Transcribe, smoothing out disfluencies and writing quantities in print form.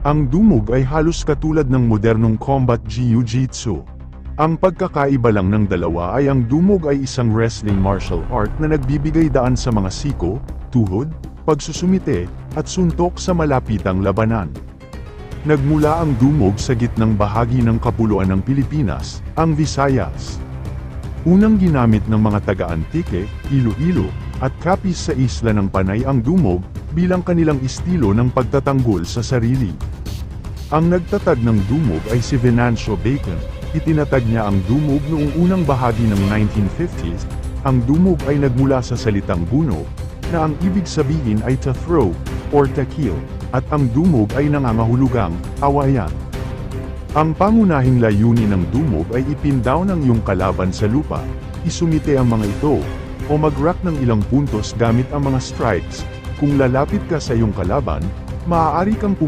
Ang dumog ay halos katulad ng modernong combat jiu-jitsu. Ang pagkakaiba lang ng dalawa ay ang dumog ay isang wrestling martial art na nagbibigay daan sa mga siko, tuhod, pagsusumite, at suntok sa malapitang labanan. Nagmula ang dumog sa gitnang bahagi ng kapuluan ng Pilipinas, ang Visayas. Unang ginamit ng mga taga-Antique, Iloilo, at Capiz sa isla ng Panay ang dumog, bilang kanilang estilo ng pagtatanggol sa sarili. Ang nagtatag ng dumog ay si Venancio Bacon. Itinatag niya ang dumog noong unang bahagi ng 1950s. Ang dumog ay nagmula sa salitang buno, na ang ibig sabihin ay to throw, or to kill, at ang dumog ay nangangahulugang awayan. Ang pangunahing layunin ng dumog ay ipin down ang iyong kalaban sa lupa, isumite ang mga ito, o mag-rack ng ilang puntos gamit ang mga strikes. Kung lalapit ka sa iyong kalaban, maaari kang